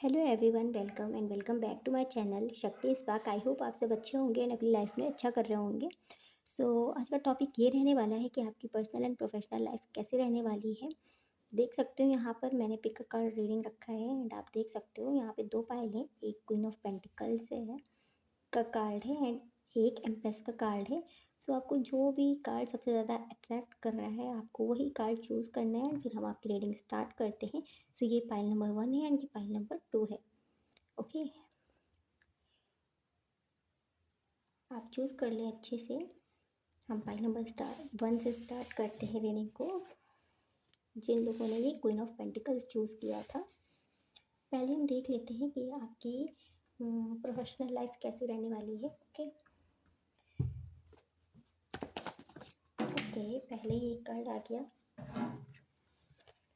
Hello everyone, welcome back to my channel Shakti spark. I hope आप सब अच्छे होंगे एंड अपनी लाइफ में अच्छा कर रहे होंगे। सो आज का टॉपिक ये रहने वाला है कि आपकी पर्सनल एंड प्रोफेशनल लाइफ कैसे रहने वाली है। देख सकते हो यहाँ पर मैंने पिक अ कार्ड रीडिंग रखा है एंड आप देख सकते हो यहाँ पे दो पाइल है। एक क्वीन ऑफ पेंटिकल्स है का कार्ड है एंड एक एम्प्रेस का कार्ड है। सो आपको जो भी कार्ड सबसे ज़्यादा अट्रैक्ट कर रहा है आपको वही कार्ड चूज़ करना है एंड फिर हम आपकी रीडिंग स्टार्ट करते हैं। सो ये पाइल नंबर 1 है एंड ये पाइल नंबर 2 है। ओके, आप चूज़ कर लें अच्छे से। हम पाई नंबर स्टार 1 से स्टार्ट करते हैं रीडिंग को। जिन लोगों ने ये क्वीन ऑफ पेंटिकल्स चूज़ किया था, पहले हम देख लेते हैं कि आपकी प्रोफेशनल लाइफ कैसी रहने वाली है। ओके ओके, पहले ये कार्ड आ गया,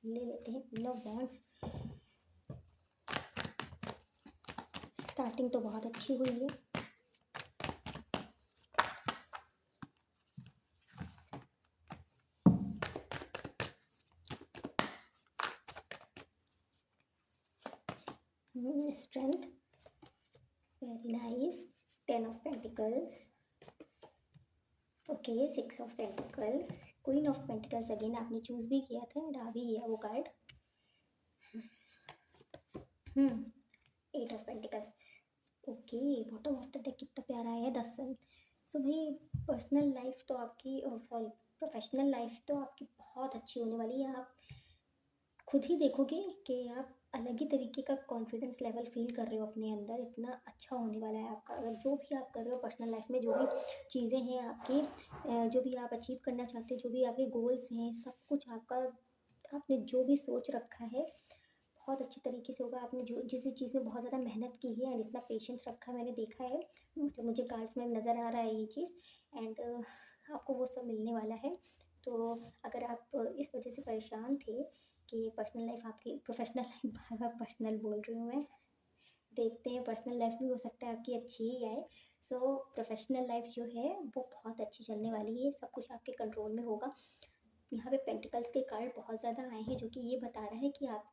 ले लेते हैं क्वीन ऑफ वॉन्ड्स। स्टार्टिंग तो बहुत अच्छी हुई है। Strength, very nice. 10 of pentacles, okay. 6 of pentacles, queen of pentacles again आपने चूज़ भी किया था एंड आ भी गया वो card. 8 of pentacles, okay. Bottom of the deck कितना प्यारा है, 10 सन। सो भाई पर्सनल लाइफ तो आपकी, सॉरी, प्रोफेशनल लाइफ तो आपकी बहुत अच्छी होने वाली है। आप खुद ही देखोगे कि आप अलग ही तरीके का कॉन्फिडेंस लेवल फील कर रहे हो अपने अंदर। इतना अच्छा होने वाला है आपका। अगर जो भी आप कर रहे हो पर्सनल लाइफ में, जो भी चीज़ें हैं आपकी, जो भी आप अचीव करना चाहते हो, जो भी आपके गोल्स हैं, सब कुछ आपका, आपने जो भी सोच रखा है बहुत अच्छे तरीके से होगा। आपने जो जिस भी चीज़ में बहुत ज़्यादा मेहनत की है एंड इतना पेशेंस रखा है, मैंने देखा है, मतलब मुझे कार्ड्स में नज़र आ रहा है ये चीज़। एंड आपको वो सब मिलने वाला है। तो अगर आप इस वजह से परेशान थे कि पर्सनल लाइफ आपकी, प्रोफेशनल लाइफ बार बार पर्सनल बोल रही हूँ मैं, देखते हैं पर्सनल लाइफ भी हो सकता है आपकी अच्छी ही आए। सो प्रोफेशनल लाइफ जो है वो बहुत अच्छी चलने वाली है, सब कुछ आपके कंट्रोल में होगा। यहाँ पे पेंटिकल्स के कार्ड बहुत ज़्यादा आए हैं, जो कि ये बता रहा है कि आप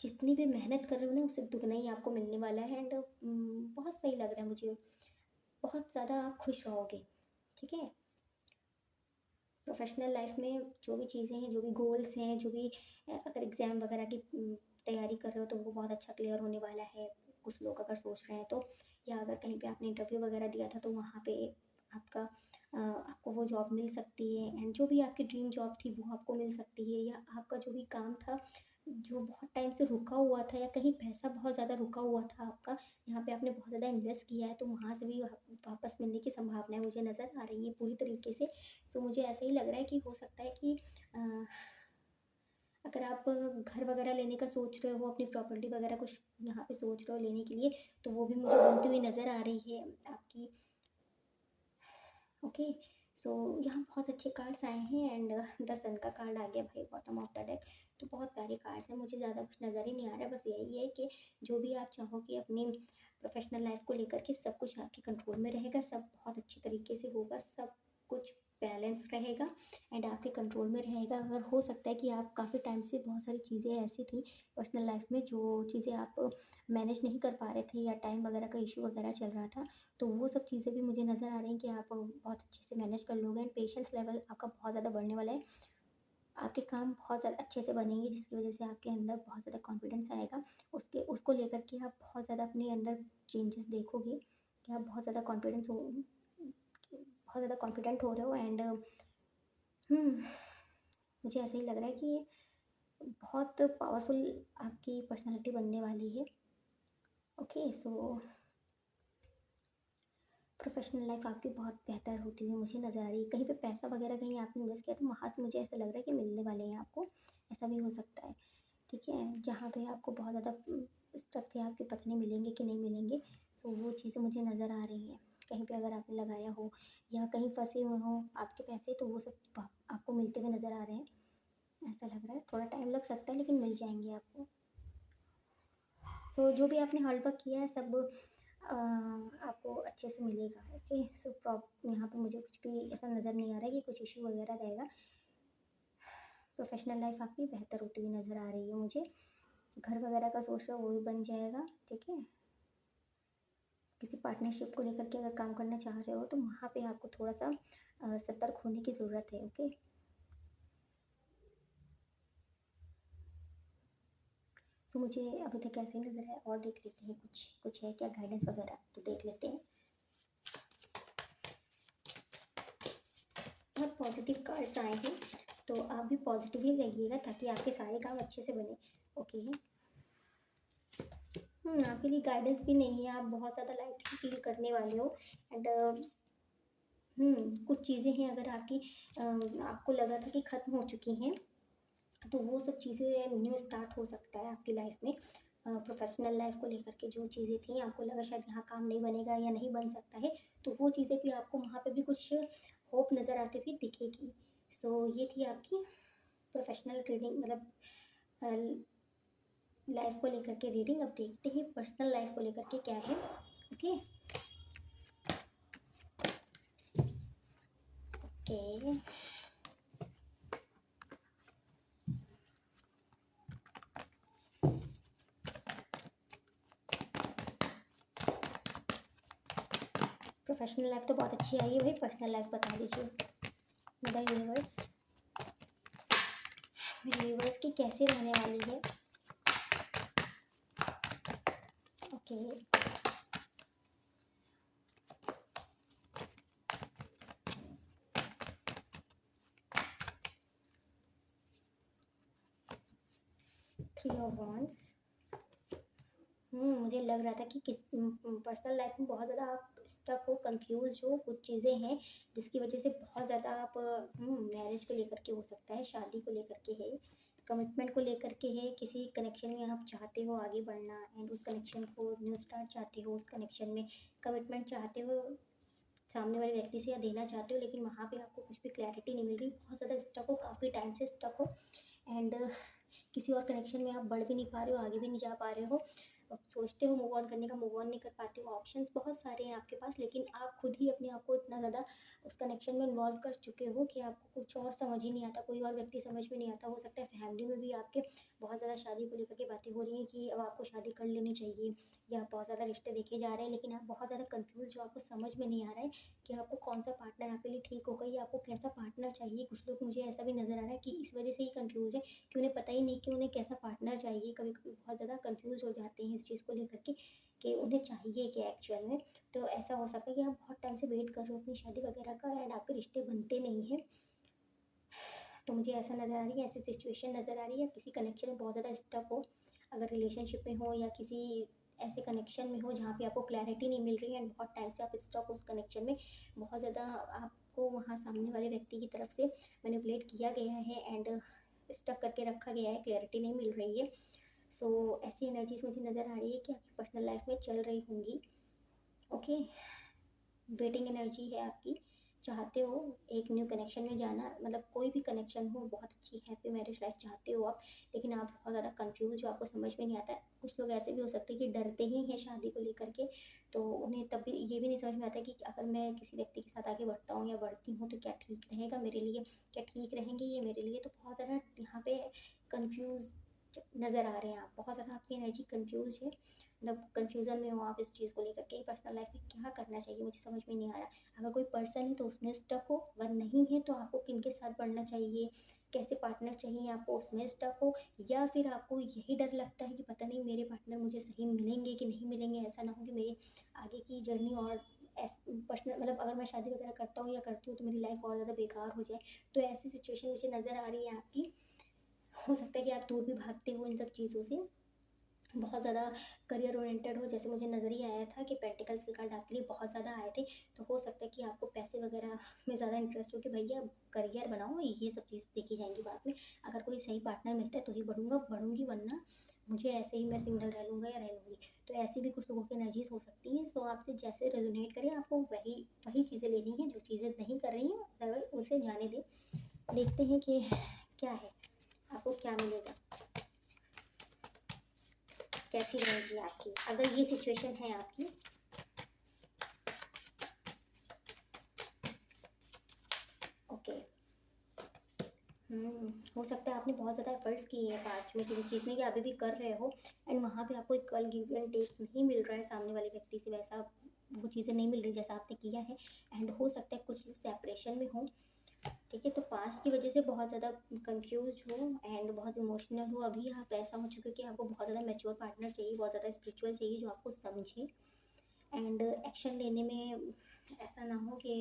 जितनी भी मेहनत कर रहे हो ना, उससे दुगना ही आपको मिलने वाला है। एंड बहुत सही लग रहा है मुझे, बहुत ज़्यादा आप खुश रहोगे। ठीक है, प्रोफेशनल लाइफ में जो भी चीज़ें हैं, जो भी गोल्स हैं, जो भी अगर एग्ज़ाम वगैरह की तैयारी कर रहे हो तो वो बहुत अच्छा क्लियर होने वाला है। कुछ लोग अगर सोच रहे हैं तो, या अगर कहीं पे आपने इंटरव्यू वगैरह दिया था तो वहाँ पे आपका आपको वो जॉब मिल सकती है। एंड जो भी आपकी ड्रीम जॉब थी वो आपको मिल सकती है। या आपका जो भी काम था जो बहुत टाइम से रुका हुआ था, या कहीं पैसा बहुत ज़्यादा रुका हुआ था आपका, यहाँ पे आपने बहुत ज़्यादा इन्वेस्ट किया है, तो वहाँ से भी वापस मिलने की संभावनाएं मुझे नज़र आ रही है पूरी तरीके से। सो मुझे ऐसा ही लग रहा है कि हो सकता है कि अगर आप घर वगैरह लेने का सोच रहे हो, अपनी प्रॉपर्टी वगैरह कुछ यहाँ पे सोच रहे हो लेने के लिए, तो वो भी मुझे बनती हुई नज़र आ रही है आपकी। ओके, सो यहाँ बहुत अच्छे कार्ड्स आए हैं एंड द सन का कार्ड आ गया भाई बॉटम ऑफ द डेक। तो बहुत प्यारे कार्ड्स हैं, मुझे ज़्यादा कुछ नज़र ही नहीं आ रहा है। बस यही है कि जो भी आप चाहो कि अपनी प्रोफेशनल लाइफ को लेकर के सब कुछ आपके कंट्रोल में रहेगा, सब बहुत अच्छे तरीके से होगा, सब कुछ बैलेंस रहेगा एंड आपके कंट्रोल में रहेगा। अगर हो सकता है कि आप काफ़ी टाइम से बहुत सारी चीज़ें ऐसी थी पर्सनल लाइफ में, जो चीज़ें आप मैनेज नहीं कर पा रहे थे या टाइम वगैरह का इशू वगैरह चल रहा था, तो वो सब चीज़ें भी मुझे नज़र आ रही हैं कि आप बहुत अच्छे से मैनेज कर लोगे एंड पेशेंस लेवल आपका बहुत ज़्यादा बढ़ने वाला है। आपके काम बहुत ज़्यादा अच्छे से बनेंगे, जिसकी वजह से आपके अंदर बहुत ज़्यादा कॉन्फिडेंस आएगा। उसको लेकर के आप बहुत ज़्यादा अपने अंदर चेंजेस देखोगे कि आप बहुत ज़्यादा बहुत ज़्यादा कॉन्फिडेंट हो रहे हो। एंड मुझे ऐसा ही लग रहा है कि बहुत पावरफुल आपकी पर्सनैलिटी बनने वाली है। ओके, सो प्रोफेशनल लाइफ आपकी बहुत बेहतर होती हुई मुझे नज़र आ रही है। कहीं पे पैसा वगैरह कहीं आपने इन्वेस्ट किया तो वहाँ से मुझे ऐसा लग रहा है कि मिलने वाले हैं आपको, ऐसा भी हो सकता है। ठीक है, जहाँ पे आपको बहुत ज़्यादा स्टक थे आपके, पता नहीं मिलेंगे कि नहीं मिलेंगे, सो वो चीज़ें मुझे नज़र आ रही हैं। कहीं पे अगर आपने लगाया हो या कहीं फंसे हुए हों आपके पैसे, तो वो सब आपको मिलते हुए नज़र आ रहे हैं, ऐसा लग रहा है। थोड़ा टाइम लग सकता है लेकिन मिल जाएंगे आपको। सो जो भी आपने हार्ड वर्क किया है सब आपको अच्छे से मिलेगा। ओके, सो यहाँ पे मुझे कुछ भी ऐसा नज़र नहीं आ रहा है कि कुछ इशू वगैरह रहेगा। प्रोफेशनल लाइफ आपकी बेहतर होती हुई नज़र आ रही है मुझे। घर वगैरह का सोच रहे हो वो भी बन जाएगा, ठीक है। किसी पार्टनरशिप को लेकर के अगर काम करना चाह रहे हो तो वहाँ पे आपको थोड़ा सा सतर्क होने की ज़रूरत है, ओके। तो मुझे अभी तक ऐसे ही नज़र है, और देख लेते हैं कुछ कुछ है क्या गाइडेंस वगैरह, तो देख लेते हैं। बहुत पॉजिटिव कार्ड्स आए हैं, तो आप भी पॉजिटिव ही रहिएगा ताकि आपके सारे काम अच्छे से बने, ओके। आपके लिए गाइडेंस भी नहीं है, आप बहुत ज़्यादा लाइटली फील करने वाले हो। एंड कुछ चीज़ें हैं अगर आपकी आपको लगा था कि ख़त्म हो चुकी हैं, तो वो सब चीज़ें न्यू स्टार्ट हो सकता है आपकी लाइफ में। प्रोफेशनल लाइफ को लेकर के जो चीज़ें थी, आपको लगा शायद यहाँ काम नहीं बनेगा या नहीं बन सकता है, तो वो चीज़ें भी आपको वहाँ पे भी कुछ होप नज़र आती हुई दिखेगी। सो ये थी आपकी प्रोफेशनल रीडिंग, मतलब लाइफ को लेकर के रीडिंग। अब देखते हैं पर्सनल लाइफ को लेकर के क्या है, ओके। ओके, प्रोफेशनल लाइफ तो बहुत अच्छी आई है भाई, पर्सनल लाइफ बता दीजिए मेरा यूनिवर्स, मेरे यूनिवर्स की कैसे रहने वाली है, ओके। 3 of wands. मुझे लग रहा था कि किस पर्सनल लाइफ में बहुत ज़्यादा आप स्टक हो, कंफ्यूज हो, कुछ चीज़ें हैं जिसकी वजह से बहुत ज़्यादा आप मैरिज को लेकर के हो सकता है, शादी को लेकर के है, कमिटमेंट को लेकर के है, किसी कनेक्शन में आप चाहते हो आगे बढ़ना एंड उस कनेक्शन को न्यू स्टार्ट चाहते हो, उस कनेक्शन में कमिटमेंट चाहते हो सामने वाले व्यक्ति से या देना चाहते हो, लेकिन वहाँ पे आपको कुछ भी क्लैरिटी नहीं मिल रही, बहुत ज़्यादा स्टक हो, काफ़ी टाइम से स्टक हो। एंड किसी और कनेक्शन में आप बढ़ भी नहीं पा रहे हो, आगे भी नहीं जा पा रहे हो, अब सोचते हो मूव ऑन करने का, मूव ऑन नहीं कर पाते हो। ऑप्शंस बहुत सारे हैं आपके पास, लेकिन आप खुद ही अपने आप को इतना ज़्यादा उस कनेक्शन में इन्वॉल्व कर चुके हो कि आपको कुछ और समझ ही नहीं आता, कोई और व्यक्ति समझ में नहीं आता। हो सकता है फैमिली में भी आपके बहुत ज़्यादा शादी को लेकर के बातें हो रही हैं कि अब आपको शादी कर लेनी चाहिए, या बहुत ज़्यादा रिश्ते देखे जा रहे हैं, लेकिन आप बहुत ज़्यादा कंफ्यूज हो, आपको समझ में नहीं आ रहा है कि आपको कौन सा पार्टनर आपके लिए ठीक होगा या आपको कैसा पार्टनर चाहिए। कुछ लोग, मुझे ऐसा भी नज़र आ रहा है कि इस वजह से ही कंफ्यूज है कि उन्हें पता ही नहीं कि उन्हें कैसा पार्टनर चाहिए। कभी कभी बहुत ज़्यादा कंफ्यूज हो जाते हैं इस चीज़ को लेकर के कि उन्हें चाहिए क्या एक्चुअल में। तो ऐसा हो सकता है कि आप बहुत टाइम से वेट कर रहे हो अपनी शादी वगैरह का एंड आपके रिश्ते बनते नहीं हैं। तो मुझे ऐसा नज़र आ रही है, ऐसी सिचुएशन नज़र आ रही है, किसी कनेक्शन में बहुत ज़्यादा स्टक हो, अगर रिलेशनशिप में हो या किसी ऐसे कनेक्शन में हो जहाँ पे आपको क्लैरिटी नहीं मिल रही है एंड बहुत टाइम से आप स्टक हो उस कनेक्शन में, बहुत ज़्यादा आपको वहाँ सामने वाले व्यक्ति की तरफ से मैनिपुलेट किया गया है एंड स्टक करके रखा गया है, क्लैरिटी नहीं मिल रही है। सो ऐसी एनर्जीज मुझे नज़र आ रही है कि आपकी पर्सनल लाइफ में चल रही होंगी, ओके। वेटिंग एनर्जी है आपकी, चाहते हो एक न्यू कनेक्शन में जाना, मतलब कोई भी कनेक्शन हो, बहुत अच्छी हैप्पी मैरिज लाइफ चाहते हो आप, लेकिन आप बहुत ज़्यादा कंफ्यूज हो, आपको समझ में नहीं आता है। कुछ लोग ऐसे भी हो सकते हैं कि डरते ही हैं शादी को लेकर के, तो उन्हें तब भी ये भी नहीं समझ में आता कि अगर मैं किसी व्यक्ति के साथ आगे बढ़ता हूँ या बढ़ती हूँ तो क्या ठीक रहेगा मेरे लिए, क्या ठीक रहेंगे ये मेरे लिए। तो बहुत ज़्यादा यहाँ पे कन्फ्यूज़ नज़र आ रहे हैं आप, बहुत ज़्यादा आपकी एनर्जी कन्फ्यूज है, मतलब कन्फ्यूज़न में हो आप इस चीज़ को लेकर के पर्सनल लाइफ में क्या करना चाहिए मुझे समझ में नहीं आ रहा। अगर कोई पर्सन है तो उसमें स्टक हो, अगर नहीं है तो आपको किनके साथ बढ़ना चाहिए, कैसे पार्टनर चाहिए आपको, उसमें स्टक हो, या फिर आपको यही डर लगता है कि पता नहीं मेरे पार्टनर मुझे सही मिलेंगे कि नहीं मिलेंगे, ऐसा ना हो कि मेरी आगे की जर्नी और पर्सनल, मतलब अगर मैं शादी वगैरह करता हूँ या करती हूँ तो मेरी लाइफ और ज़्यादा बेकार हो जाए। तो ऐसी सिचुएशन मुझे नज़र आ रही है आपकी। हो सकता है कि आप दूर भी भागते हो इन सब चीज़ों से, बहुत ज़्यादा करियर ओरिएंटेड हो, जैसे मुझे नज़र ही आया था कि प्रैक्टिकल्स के कार्ड आपके लिए बहुत ज़्यादा आए थे। तो हो सकता है कि आपको पैसे वगैरह में ज़्यादा इंटरेस्ट हो कि भैया करियर बनाओ, ये सब चीज़ देखी जाएंगी बाद में, अगर कोई सही पार्टनर मिलता है तो ही बढ़ूंगी, वरना मुझे ऐसे ही मैं सिंगल रह लूँगा या रह लूँगी। तो ऐसी भी कुछ लोगों की एनर्जीज हो सकती हैं। सो आपसे जैसे रेजोनेट करें, आपको वही वही चीज़ें लेनी है, जो चीज़ें नहीं कर रही हैं अदरवाइज उसे जाने दें। देखते हैं कि क्या है, आपको क्या मिलेगा, कैसी रहेगी आपकी अगर ये सिचुएशन है आपकी। ओके, हो सकता है आपने बहुत ज़्यादा एफर्ट्स किए हैं पास्ट में किसी चीज़ में, या अभी भी कर रहे हो, एंड वहाँ पे आपको एक कल गिव एंड टेक नहीं मिल रहा है सामने वाले व्यक्ति से, वैसा वो चीज़ें नहीं मिल रही जैसा आपने किया है। एंड हो सकता है कुछ लोग सेपरेशन में हो, ठीक है, तो पास्ट की वजह से बहुत ज़्यादा कंफ्यूज हो एंड बहुत इमोशनल हो। अभी आप ऐसा हो चुके हो कि आपको बहुत ज़्यादा मैच्योर पार्टनर चाहिए, बहुत ज़्यादा स्पिरिचुअल चाहिए, जो आपको समझे एंड एक्शन लेने में ऐसा ना हो कि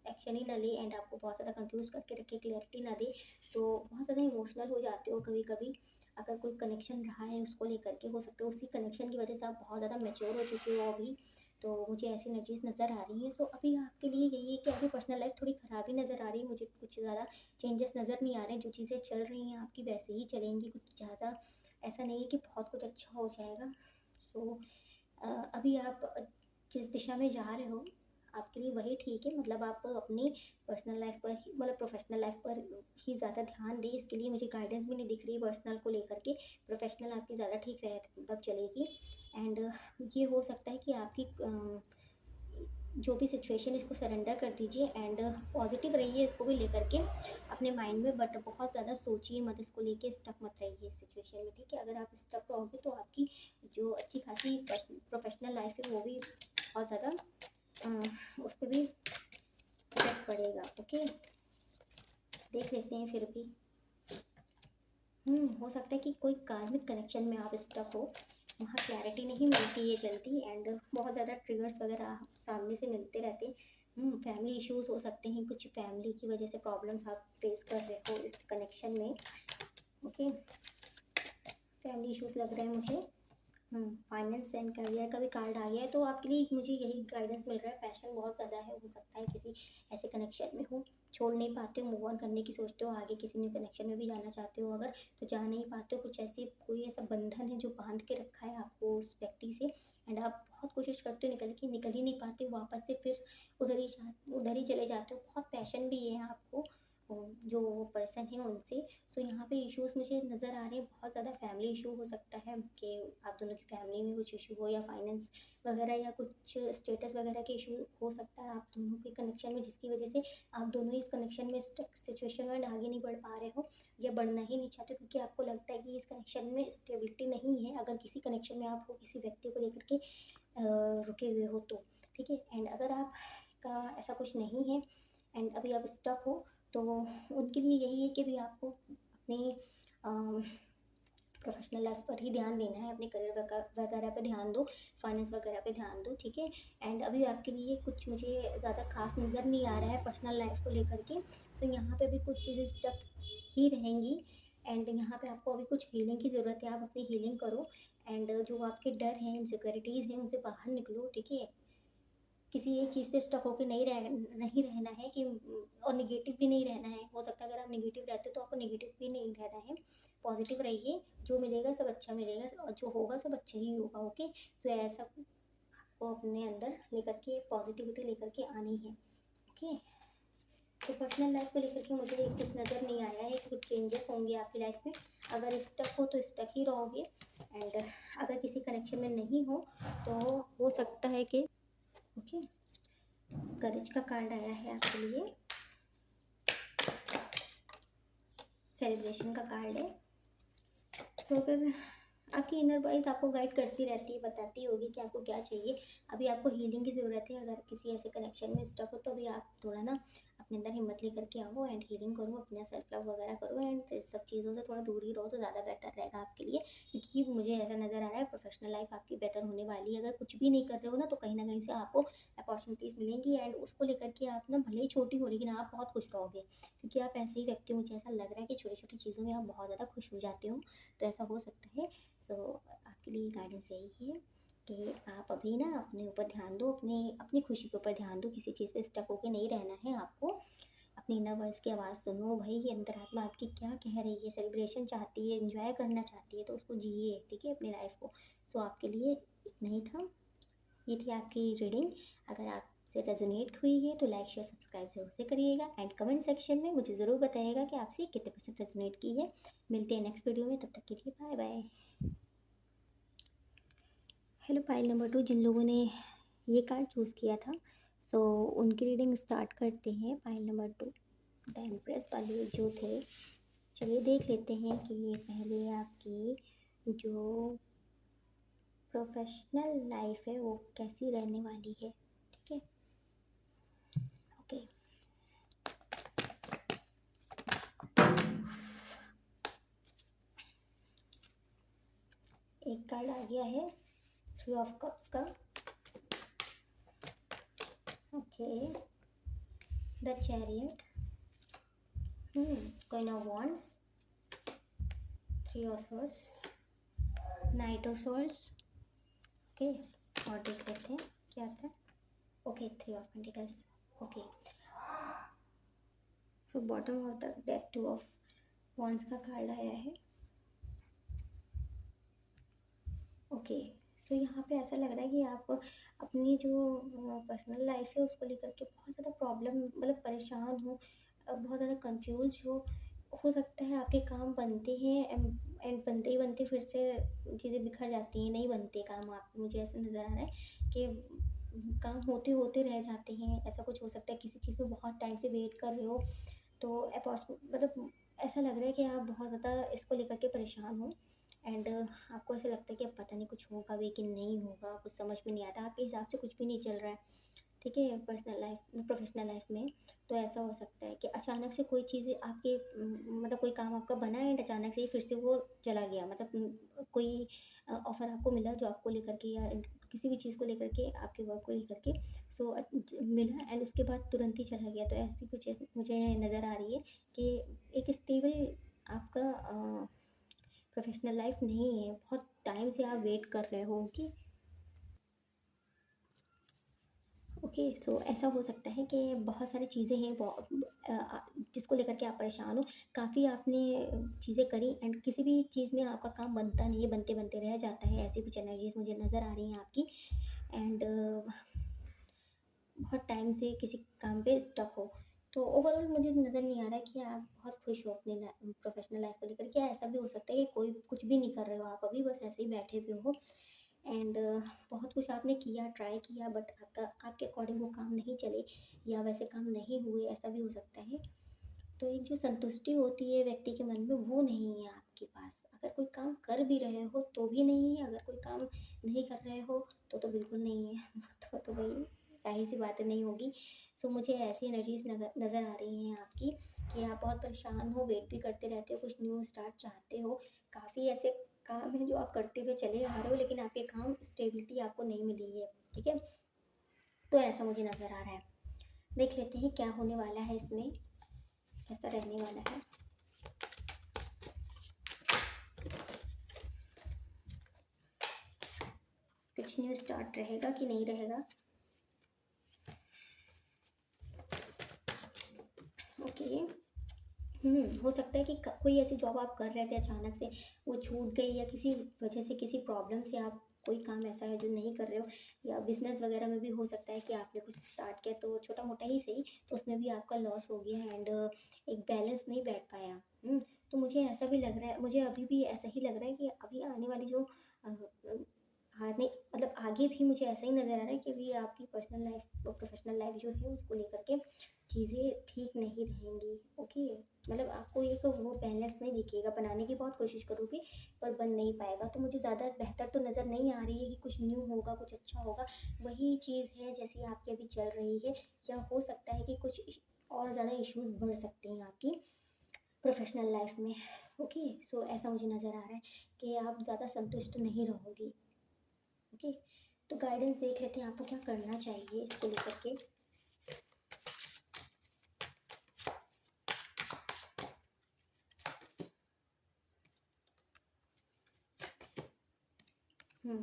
एक्शन ही ना ले एंड आपको बहुत ज़्यादा कंफ्यूज करके रखे, क्लैरिटी ना दे। तो बहुत ज़्यादा इमोशनल हो जाते हो कभी कभी। अगर कोई कनेक्शन रहा है उसको लेकर के, हो सकता है उसी कनेक्शन की वजह से आप बहुत ज़्यादा मैच्योर हो चुके हो अभी। तो मुझे ऐसी एनर्जीज नज़र आ रही हैं। सो अभी आपके लिए यही है कि अभी पर्सनल लाइफ थोड़ी ख़राब ही नज़र आ रही है, मुझे कुछ ज़्यादा चेंजेस नज़र नहीं आ रहे हैं। जो चीज़ें चल रही हैं आपकी वैसे ही चलेंगी, कुछ ज़्यादा ऐसा नहीं है कि बहुत कुछ अच्छा हो जाएगा। सो अभी आप जिस दिशा में जा रहे हो आपके लिए वही ठीक है। मतलब आप अपनी पर्सनल लाइफ पर ही, मतलब प्रोफेशनल लाइफ पर ही ज़्यादा ध्यान दें। इसके लिए मुझे गाइडेंस भी नहीं दिख रही पर्सनल को लेकर के। प्रोफेशनल आपकी ज़्यादा ठीक रहे, मतलब चलेगी। एंड ये हो सकता है कि आपकी जो भी सिचुएशन, इसको सरेंडर कर दीजिए एंड पॉजिटिव रहिए इसको भी लेकर के अपने माइंड में, बट बहुत ज़्यादा सोचिए मत इसको लेके, स्टक मत रहिए इस सिचुएशन में, ठीक है। अगर आप स्टक रहोगे तो आपकी जो अच्छी खासी प्रोफेशनल लाइफ है वो भी बहुत ज़्यादा उस पर भी इफेक्ट पड़ेगा, ओके। देख लेते हैं फिर भी। हो सकता है कि कोई कार्मिक कनेक्शन में आप स्टक हो, वहाँ क्लैरिटी नहीं मिलती है जल्दी एंड बहुत ज़्यादा ट्रिगर्स वगैरह सामने से मिलते रहते हैं। फैमिली इश्यूज हो सकते हैं, कुछ फैमिली की वजह से प्रॉब्लम्स आप फेस कर रहे हो इस कनेक्शन में, ओके। फैमिली इश्यूज लग रहे हैं मुझे। फाइनेंस एंड करियर का भी कार्ड आ गया है, तो आपके लिए मुझे यही गाइडेंस मिल रहा है। पैशन बहुत ज़्यादा है, हो सकता है किसी ऐसे कनेक्शन में हो, छोड़ नहीं पाते हो, मूव ऑन करने की सोचते हो, आगे किसी न्यू कनेक्शन में भी जाना चाहते हो अगर, तो जा नहीं पाते हो। कुछ ऐसी कोई ऐसा बंधन है जो बांध के रखा है आपको उस व्यक्ति से, एंड आप बहुत कोशिश करते हो निकल ही नहीं पाते हो वापस से, फिर उधर ही चले जाते हो। बहुत पैशन भी है आपको जो पर्सन है उनसे। सो यहाँ पे इश्यूज मुझे नज़र आ रहे हैं बहुत ज़्यादा। फैमिली इशू हो सकता है कि आप दोनों की फैमिली में कुछ इशू हो, या फाइनेंस वगैरह, या कुछ स्टेटस वगैरह के इशू हो सकता है आप दोनों के कनेक्शन में, जिसकी वजह से आप दोनों ही इस कनेक्शन में स्टक सिचुएशन में आगे नहीं बढ़ पा रहे हो, या बढ़ना ही नहीं चाहते, क्योंकि आपको लगता है कि इस कनेक्शन में स्टेबिलिटी नहीं है। अगर किसी कनेक्शन में आप हो, किसी व्यक्ति को लेकर के रुके हुए हो तो, ठीक है। एंड अगर आप का ऐसा कुछ नहीं है एंड अभी आप स्टक हो, तो उनके लिए यही है कि भी आपको अपनी प्रोफेशनल लाइफ पर ही ध्यान देना है, अपने करियर वगैरह पे ध्यान दो, फाइनेंस वगैरह पे ध्यान दो, ठीक है। एंड अभी आपके लिए कुछ मुझे ज़्यादा खास नज़र नहीं आ रहा है पर्सनल लाइफ को लेकर के। सो यहाँ पे भी कुछ चीज़ें स्टक ही रहेंगी एंड यहाँ पे आपको अभी कुछ हीलिंग की ज़रूरत है। आप अपनी हीलिंग करो एंड जो आपके डर हैं, इनसिक्योरिटीज़ हैं, उनसे बाहर निकलो, ठीक है। किसी एक चीज़ पे स्टक होकर नहीं रहना है कि, और नेगेटिव भी नहीं रहना है। हो सकता है अगर आप नेगेटिव रहते हो तो आपको नेगेटिव भी नहीं रहना है, पॉजिटिव रहिए। जो मिलेगा सब अच्छा मिलेगा और जो होगा सब अच्छा ही होगा, ओके। सो ऐसा आपको अपने अंदर लेकर के पॉजिटिविटी लेकर के आनी है, ओके। तो पर्सनल लाइफ को लेकर के मुझे कुछ नज़र नहीं आया है, कुछ चेंजेस होंगे आपकी लाइफ में। अगर स्टक हो तो स्टक ही रहोगे एंड अगर किसी कनेक्शन में नहीं हो तो हो सकता है कि, ओके। करेज का कार्ड आया है आपके लिए, सेलिब्रेशन का कार्ड है। तो अगर आपकी इनर वॉइस आपको गाइड करती रहती है, बताती होगी कि आपको क्या चाहिए। अभी आपको हीलिंग की ज़रूरत है। अगर किसी ऐसे कनेक्शन में स्टक हो तो अभी आप थोड़ा ना अपने अंदर हिम्मत लेकर के आओ एंड हीलिंग करो, अपना सेल्फ लव वगैरह करो एंड इस सब चीज़ों से थोड़ा दूर ही रहो तो ज़्यादा बेटर रहेगा आपके लिए। क्योंकि मुझे ऐसा नज़र आ रहा है प्रोफेशनल लाइफ आपकी बेटर होने वाली है। अगर कुछ भी नहीं कर रहे हो ना, तो कहीं ना कहीं से आपको अपॉर्चुनिटीज़ मिलेंगी एंड उसको लेकर के आप ना भले ही छोटी हो लेकिन आप बहुत खुश रहोगे, क्योंकि आप ऐसे ही व्यक्ति हो। मुझे ऐसा लग रहा है कि छोटी छोटी चीज़ों में आप बहुत ज़्यादा खुश हो जाते हो, तो ऐसा हो सकता है। सो आपके लिए गाइडेंस यही है कि आप अभी ना अपने ऊपर ध्यान दो, अपनी अपनी खुशी के ऊपर ध्यान दो। किसी चीज़ पे स्टक होके नहीं रहना है आपको। अपनी इनर वॉइस की आवाज़ सुनो, भाई ये अंतरात्मा आपकी क्या कह रही है। सेलिब्रेशन चाहती है, एंजॉय करना चाहती है, तो उसको जिए, ठीक है, अपनी लाइफ को। सो आपके लिए इतना ही था, ये थी आपकी रीडिंग। अगर आपसे रेजोनेट हुई है तो लाइक शेयर सब्सक्राइब ज़रूर से करिएगा एंड कमेंट सेक्शन में मुझे ज़रूर बताइएगा कि आपसे कितने परसेंट रेजोनेट की है। मिलते हैं नेक्स्ट वीडियो में, तब तक के लिए बाय बाय। हेलो पाइल नंबर 2, जिन लोगों ने ये कार्ड चूज़ किया था, सो उनकी रीडिंग स्टार्ट करते हैं। पाइल नंबर 2, द एम्प्रेस वाले जो थे, चलिए देख लेते हैं कि पहले आपकी जो प्रोफेशनल लाइफ है वो कैसी रहने वाली है। ठीक है, ओके। एक कार्ड आ गया है 3 ऑफ कप्स का। Okay, the chariot, queen of wands, 3 of swords, night of swords। Okay, और देख लेते हैं क्या आता है। Okay, 3 of pentacles. Okay, so bottom of the deck 2 of wands का कार्ड आया है। ओके, सो यहाँ पे ऐसा लग रहा है कि आप अपनी जो पर्सनल लाइफ है उसको लेकर के बहुत ज़्यादा प्रॉब्लम, मतलब परेशान हो, बहुत ज़्यादा कंफ्यूज हो सकता है आपके काम बनते हैं एंड बनते ही बनते फिर से चीज़ें बिखर जाती हैं, नहीं बनते काम आप, मुझे ऐसा नज़र आ रहा है कि काम होते होते रह जाते हैं। ऐसा कुछ हो सकता है, किसी चीज़ में बहुत टाइम से वेट कर रहे हो तो मतलब ऐसा लग रहा है कि आप बहुत ज़्यादा इसको लेकर के परेशान हो एंड आपको ऐसा लगता है कि अब पता नहीं कुछ होगा भी कि नहीं होगा, कुछ समझ में नहीं आता, आपके हिसाब से कुछ भी नहीं चल रहा है। ठीक है, पर्सनल लाइफ प्रोफेशनल लाइफ में तो ऐसा हो सकता है कि अचानक से कोई चीज़ आपके मतलब कोई काम आपका बना एंड अचानक से ही फिर से वो चला गया, मतलब कोई ऑफ़र आपको मिला जॉब को लेकर के या किसी भी चीज़ को लेकर के, आपके वर्क को लेकर के। सो मिला एंड उसके बाद तुरंत ही चला गया, तो ऐसी कुछ मुझे नज़र आ रही है कि एक स्टेबल आपका प्रोफेशनल लाइफ नहीं है, बहुत टाइम से आप वेट कर रहे हो कि ओके। सो ऐसा हो सकता है कि बहुत सारी चीज़ें हैं जिसको लेकर के आप परेशान हो, काफ़ी आपने चीज़ें करी एंड किसी भी चीज़ में आपका काम बनता नहीं है, बनते बनते रह जाता है, ऐसी कुछ एनर्जीज मुझे नज़र आ रही हैं आपकी एंड बहुत टाइम से किसी काम पे स्टक हो। तो ओवरऑल मुझे नज़र नहीं आ रहा है कि आप बहुत खुश हो अपनी प्रोफेशनल लाइफ को लेकर। क्या ऐसा भी हो सकता है कि कोई कुछ भी नहीं कर रहे हो, आप अभी बस ऐसे ही बैठे हुए हो एंड बहुत कुछ आपने किया, ट्राई किया, बट आपके अकॉर्डिंग वो काम नहीं चले या वैसे काम नहीं हुए, ऐसा भी हो सकता है। तो एक जो संतुष्टि होती है व्यक्ति के मन में वो नहीं है आपके पास। अगर कोई काम कर भी रहे हो तो भी नहीं है, अगर कोई काम नहीं कर रहे हो तो बिल्कुल नहीं है। तो भाई ज़ाहिर सी बात है नहीं होगी। सो मुझे ऐसी एनर्जीज नज़र आ रही हैं आपकी कि आप बहुत परेशान हो, वेट भी करते रहते हो, कुछ न्यू स्टार्ट चाहते हो। काफ़ी ऐसे काम हैं जो आप करते हुए चले आ रहे हो लेकिन आपके काम स्टेबिलिटी आपको नहीं मिली है। ठीक है, तो ऐसा मुझे नज़र आ रहा है। देख लेते हैं क्या होने वाला है इसमें, कैसा रहने वाला है। कुछ न्यू स्टार्ट रहेगा कि नहीं रहेगा। ओके, हो सकता है कि कोई ऐसी जॉब आप कर रहे थे, अचानक से वो छूट गई या किसी वजह से, किसी प्रॉब्लम से आप कोई काम ऐसा है जो नहीं कर रहे हो, या बिजनेस वगैरह में भी हो सकता है कि आपने कुछ स्टार्ट किया तो छोटा मोटा ही सही, तो उसमें भी आपका लॉस हो गया एंड एक बैलेंस नहीं बैठ पाया। तो मुझे ऐसा भी लग रहा है, मुझे अभी भी ऐसा ही लग रहा है कि अभी आने वाली जो आने मतलब आगे भी मुझे ऐसा ही नज़र आ रहा है कि अभी आपकी पर्सनल लाइफ और प्रोफेशनल लाइफ जो है उसको लेकर के चीज़ें ठीक नहीं रहेंगी। ओके, मतलब आपको एक वो बैलेंस नहीं दिखेगा, बनाने की बहुत कोशिश करोगे पर बन नहीं पाएगा। तो मुझे ज़्यादा बेहतर तो नज़र नहीं आ रही है कि कुछ न्यू होगा, कुछ अच्छा होगा। वही चीज़ है जैसी आपकी अभी चल रही है, या हो सकता है कि कुछ और ज़्यादा इश्यूज़ बढ़ सकते हैं आपकी प्रोफेशनल लाइफ में। ओके, सो ऐसा मुझे नज़र आ रहा है कि आप ज़्यादा संतुष्ट नहीं रहोगी। ओके, तो गाइडेंस देख लेते हैं आपको क्या करना चाहिए इसको लेकर के। हम्म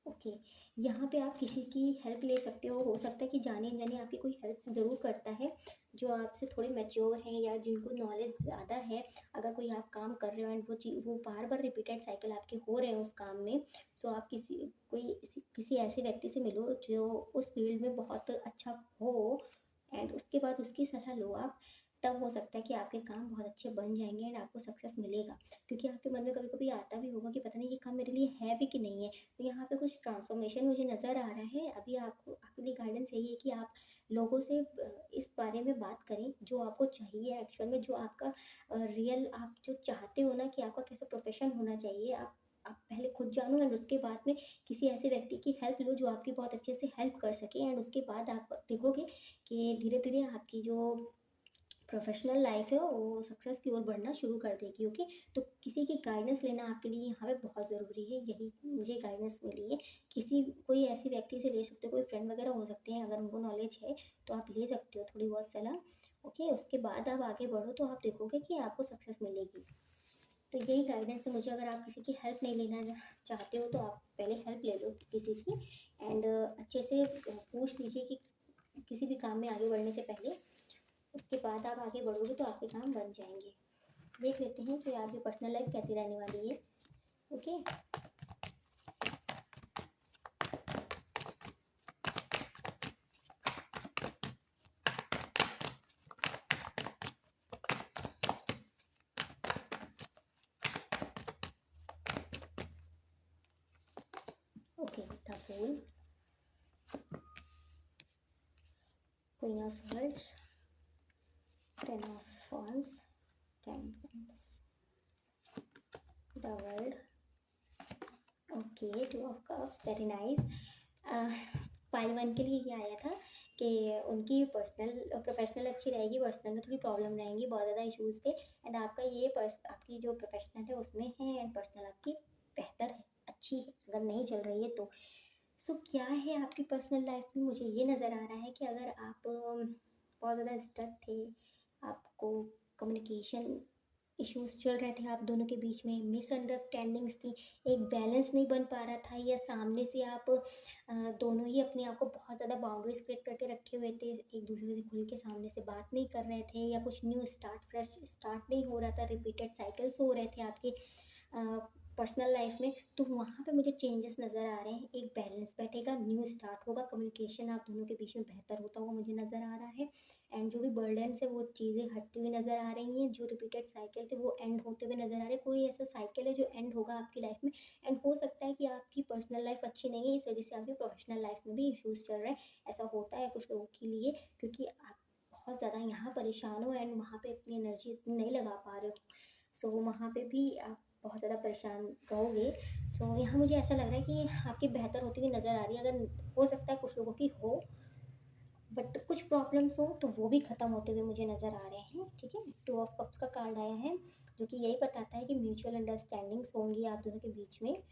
ओके, यहाँ पे आप किसी की हेल्प ले सकते हो सकता है कि जाने अनजाने आपकी कोई हेल्प ज़रूर करता है, जो आपसे थोड़े मैच्योर हैं या जिनको नॉलेज ज़्यादा है। अगर कोई आप काम कर रहे हो एंड वो बार बार रिपीटेड साइकिल आपके हो रहे हैं उस काम में, सो आप किसी ऐसे व्यक्ति से मिलो जो उस फील्ड में बहुत अच्छा हो एंड उसके बाद उसकी सलाह लो आप। तब हो सकता है कि आपके काम बहुत अच्छे बन जाएँगे एंड आपको सक्सेस मिलेगा। क्योंकि आपके मन में कभी-कभी आता भी होगा कि पता नहीं ये काम मेरे लिए है भी कि नहीं है। तो यहाँ पे कुछ ट्रांसफ़ॉर्मेशन मुझे नज़र आ रहा है। अभी आपको आपके लिए गाइडेंस यही है कि आप लोगों से इस बारे में बात करें, जो आपको चाहिए एक्चुअल में, जो आपका रियल आप जो चाहते हो ना कि आपका कैसा प्रोफ़ेशन होना चाहिए, आप पहले खुद जानो एंड उसके बाद में किसी ऐसे व्यक्ति की हेल्प लो जो आपकी बहुत अच्छे से हेल्प कर सके एंड उसके बाद आप देखोगे कि धीरे-धीरे आपकी जो प्रोफेशनल लाइफ है वो सक्सेस की ओर बढ़ना शुरू कर देगी। ओके, तो किसी की गाइडेंस लेना आपके लिए यहाँ पे बहुत ज़रूरी है। यही मुझे गाइडेंस मिली है। किसी कोई ऐसे व्यक्ति से ले सकते हो, कोई फ्रेंड वगैरह हो सकते हैं, अगर उनको नॉलेज है तो आप ले सकते हो थोड़ी बहुत सलाह। ओके, उसके बाद आप आगे बढ़ो तो आप देखोगे कि आपको सक्सेस मिलेगी। तो यही गाइडेंस है मुझे। अगर आप किसी की हेल्प नहीं लेना चाहते हो तो आप पहले हेल्प ले लो किसी की एंड अच्छे से पूछ लीजिए कि किसी भी काम में आगे बढ़ने से पहले। उसके बाद आप आगे बढ़ोगे तो आपके काम बन जाएँगे। देख लेते हैं कि आपकी पर्सनल लाइफ़ कैसी रहने वाली है। Okay? Okay, the fool, queen of swords, 10 of wands, temperance, the world. Okay, 2 of cups, very nice. Pile 1 के लिए ये आया था कि उनकी पर्सनल प्रोफ़ेशनल अच्छी रहेगी, पर्सनल में थोड़ी प्रॉब्लम रहेंगी, बहुत ज़्यादा इश्यूज़ थे एंड आपका ये आपकी जो प्रोफ़ेशनल है उसमें है एंड पर्सनल आपकी बेहतर है, अच्छी है, अगर नहीं चल रही है तो। सो क्या है आपकी पर्सनल लाइफ में? मुझे ये नज़र आ रहा है कि अगर आप बहुत ज़्यादा स्टक थे, आपको कम्युनिकेशन इश्यूज़ चल रहे थे आप दोनों के बीच में, मिसअंडरस्टैंडिंग्स थी, एक बैलेंस नहीं बन पा रहा था या सामने से आप दोनों ही अपने आप को बहुत ज़्यादा बाउंड्रीज़ क्रिएट करके रखे हुए थे, एक दूसरे से खुल के सामने से बात नहीं कर रहे थे या कुछ न्यू फ्रेश स्टार्ट नहीं हो रहा था, रिपीटेड साइकिल्स हो रहे थे आपके पर्सनल लाइफ में, तो वहाँ पे मुझे चेंजेस नज़र आ रहे हैं। एक बैलेंस बैठेगा, न्यू स्टार्ट होगा, कम्युनिकेशन आप दोनों के बीच में बेहतर होता हुआ मुझे नज़र आ रहा है एंड जो भी बर्डन्स है वो चीज़ें हटती हुई नज़र आ रही हैं, जो रिपीटेड साइकिल थे वो एंड होते हुए नज़र आ रहे हैं। कोई ऐसा साइकिल है जो एंड होगा आपकी लाइफ में एंड हो सकता है कि आपकी पर्सनल लाइफ अच्छी नहीं है, इस वजह से आपकी प्रोफेशनल लाइफ में भी इश्यूज़ चल रहे हैं। ऐसा होता है कुछ लोगों के लिए, क्योंकि आप बहुत ज़्यादा यहाँ परेशान हो एंड वहाँ पे अपनी एनर्जी इतनी नहीं लगा पा रहे हो, सो वहाँ पे भी आप बहुत ज़्यादा परेशान रहोगे। तो यहाँ मुझे ऐसा लग रहा है कि आपकी बेहतर होती हुई नज़र आ रही है। अगर हो सकता है कुछ लोगों की हो, बट कुछ प्रॉब्लम्स हो तो वो भी ख़त्म होते हुए मुझे नज़र आ रहे हैं। ठीक है, 2 ऑफ कप्स का कार्ड आया है जो कि यही बताता है कि म्यूचुअल अंडरस्टैंडिंग्स होंगी आप दोनों के बीच में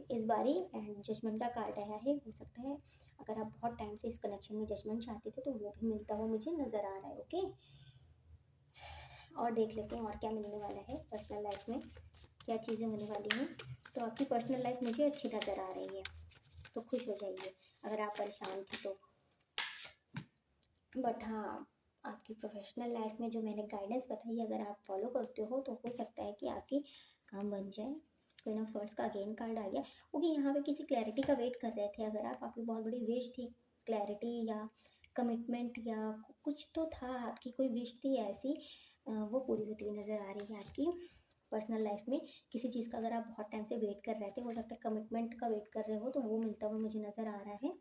इस बारी एंड जजमेंट का कार्ड आया है। हो सकता है अगर आप बहुत टाइम से इस कनेक्शन में जजमेंट चाहते थे तो वो भी मिलता हुआ मुझे नज़र आ रहा है। ओके, और देख लेते हैं और क्या मिलने वाला है पर्सनल लाइफ में, क्या चीज़ें होने वाली हैं। तो आपकी पर्सनल लाइफ मुझे अच्छी नज़र आ रही है, तो खुश हो जाइए अगर आप परेशान थे तो। बट हाँ, आपकी प्रोफेशनल लाइफ में जो मैंने गाइडेंस बताई अगर आप फॉलो करते हो तो हो सकता है कि आपकी काम बन जाए। क्वीन ऑफ सॉर्ड्स का अगेन कार्ड आ गया। ओके, यहाँ पे किसी क्लैरिटी का वेट कर रहे थे अगर आप, आपकी बहुत बड़ी विश थी, क्लैरिटी या कमिटमेंट या कुछ तो था, आपकी कोई विश थी ऐसी, वो पूरी होती हुई नज़र आ रही है आपकी पर्सनल लाइफ में। किसी चीज़ का अगर आप बहुत टाइम से वेट कर रहे थे, हो सकता है कमिटमेंट का वेट कर रहे हो तो वो मिलता हुआ मुझे नज़र आ रहा है।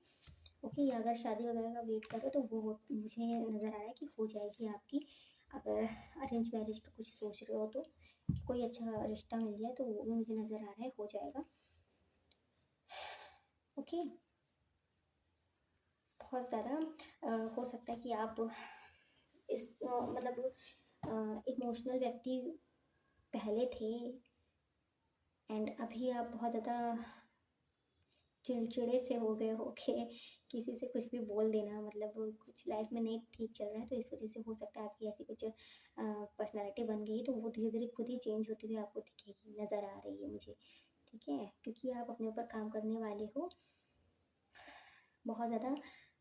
ओके, या अगर शादी वगैरह का वेट करो तो वो मुझे नज़र आ रहा है कि हो जाएगी आपकी। अगर अरेंज मैरिज का कुछ सोच रहे हो तो कि कोई अच्छा रिश्ता मिल जाए तो वो भी मुझे नज़र आ रहा है हो जाएगा। ओके, बहुत ज़्यादा हो सकता है कि आप इस मतलब इमोशनल व्यक्ति पहले थे एंड अभी आप बहुत ज़्यादा चिड़चिड़े से हो गए हो कि किसी से कुछ भी बोल देना, मतलब कुछ लाइफ में नहीं ठीक चल रहा है तो इस वजह से हो सकता है आपकी ऐसी कुछ पर्सनालिटी बन गई, तो वो धीरे धीरे खुद ही चेंज होती हुई आपको दिखेगी, नज़र आ रही है मुझे। ठीक है, क्योंकि आप अपने ऊपर काम करने वाले हो, बहुत ज़्यादा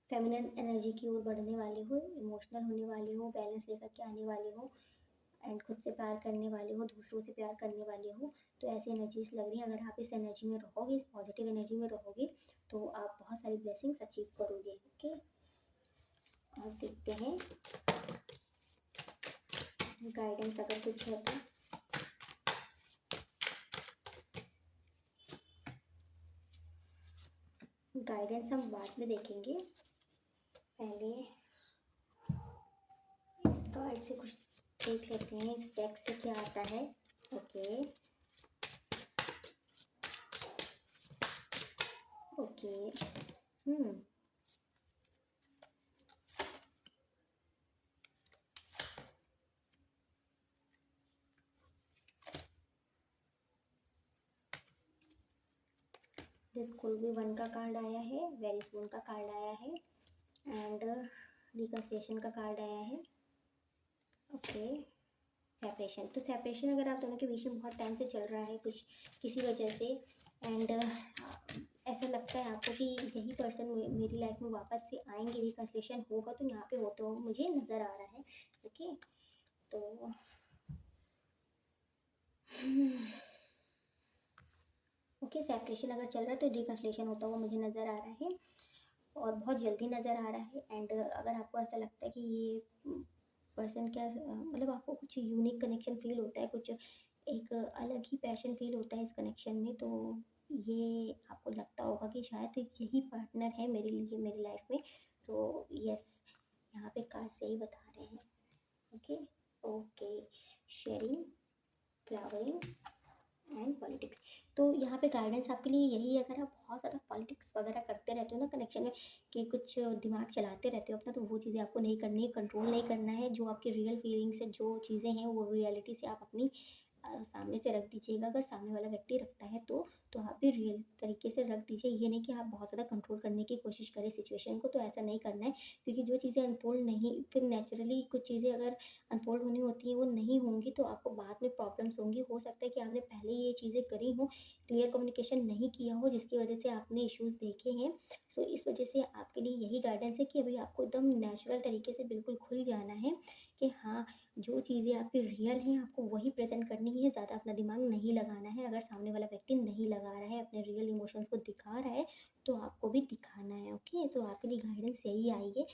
फेमिनिन एनर्जी की ओर बढ़ने वाले हो, इमोशनल होने वाले हो, बैलेंस लेकर के आने वाले हो एंड खुद से प्यार करने वाले हो, दूसरों से प्यार करने वाले हो। तो ऐसी एनर्जीज लग रही हैं, अगर आप इस एनर्जी में रहोगे, इस पॉजिटिव एनर्जी में रहोगे तो आप बहुत सारी ब्लेसिंग्स अचीव करोगे। ओके, और देखते हैं गाइडेंस अगर कुछ है तो। गाइडेंस हम बाद में देखेंगे, पहले इस कार्ड से कुछ देख लेते हैं इस डेक से क्या आता है। Okay okay. स्कूल भी वन का कार्ड आया है, वेरी सून का कार्ड आया है, एंड रिकन्सिलिएशन का कार्ड आया है। Okay, separation. तो सेपरेशन अगर आप दोनों के बीच में बहुत टाइम से चल रहा है कुछ किसी वजह से, एंड ऐसा लगता है आपको कि यही पर्सन मेरी लाइफ में वापस से आएंगे, रिकन्सिलिएशन होगा, तो यहाँ पे होते हो मुझे नज़र आ रहा है। ओके, तो ओके, सेपरेशन अगर चल रहा है तो रिकन्सिलिएशन होता हुआ मुझे नज़र आ रहा है, और बहुत जल्दी नज़र आ रहा है। एंड अगर आपको ऐसा लगता है कि ये पर्सन क्या मतलब आपको कुछ यूनिक कनेक्शन फील होता है, कुछ एक अलग ही पैशन फील होता है इस कनेक्शन में, तो ये आपको लगता होगा कि शायद यही पार्टनर है मेरे लिए मेरी लाइफ में। तो यस, यहाँ पे कार्ड सही बता रहे हैं। Okay okay, sharing, flowering and politics. तो यहाँ पे गाइडेंस आपके लिए यही है, अगर आप बहुत ज़्यादा पॉलिटिक्स वगैरह करते रहते हो ना कनेक्शन में, कि कुछ दिमाग चलाते रहते हो अपना, तो वो चीज़ें आपको नहीं करनी है, कंट्रोल नहीं करना है। जो आपकी रियल फीलिंग्स है, जो चीज़ें हैं, वो रियलिटी से आप अपनी सामने से रख दीजिएगा। अगर सामने वाला व्यक्ति रखता है तो आप भी रियल तरीके से रख दीजिए। ये नहीं कि आप बहुत ज़्यादा कंट्रोल करने की कोशिश करें सिचुएशन को, तो ऐसा नहीं करना है, क्योंकि जो चीज़ें अनफोल्ड नहीं, फिर नेचुरली कुछ चीज़ें अगर अनफोल्ड होनी होती हैं वो नहीं होंगी, तो आपको बाद में प्रॉब्लम्स होंगी। हो सकता है कि आपने पहले ये चीज़ें करी हों, क्लियर कम्युनिकेशन नहीं किया हो, जिसकी वजह से आपने इश्यूज़ देखे हैं। सो इस वजह से आपके लिए यही गाइडेंस है कि अभी आपको एकदम नेचुरल तरीके से बिल्कुल खुल जाना है कि हाँ, जो चीज़ें आपकी रियल हैं आपको वही प्रेजेंट करनी है, ज़्यादा अपना दिमाग नहीं लगाना है। अगर सामने वाला व्यक्ति नहीं लगा रहा है, अपने रियल इमोशंस को दिखा रहा है, तो आपको भी दिखाना है। ओके, तो आपके लिए गाइडेंस यही आई है।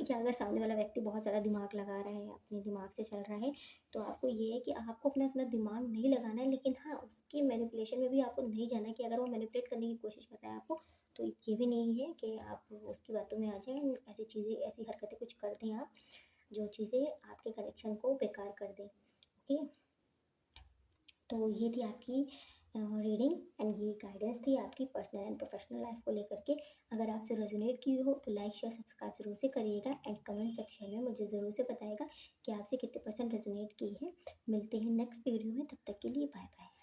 या अगर सामने वाला व्यक्ति बहुत ज़्यादा दिमाग लगा रहा है, अपने दिमाग से चल रहा है, तो आपको ये है कि आपको अपना अपना दिमाग नहीं लगाना है, लेकिन हाँ, उसकी मैनिपुलेशन में भी आपको नहीं जाना है कि अगर वो मैनिपुलेट करने की कोशिश कर रहा है आपको, तो ये भी नहीं है कि आप उसकी बातों में आ जाएँ, ऐसी चीज़ें, ऐसी हरकतें कुछ कर दें आप, जो चीज़ें आपके कनेक्शन को बेकार कर दें। ओके, तो ये थी आपकी रीडिंग, एंड ये गाइडेंस थी आपकी पर्सनल एंड प्रोफेशनल लाइफ को लेकर के। अगर आपसे रेजोनेट की हो तो लाइक शेयर सब्सक्राइब जरूर से करिएगा, एंड कमेंट सेक्शन में मुझे ज़रूर से बताइएगा कि आपसे कितने % रेजोनेट की है। मिलते हैं नेक्स्ट वीडियो में, तब तक के लिए बाय बाय।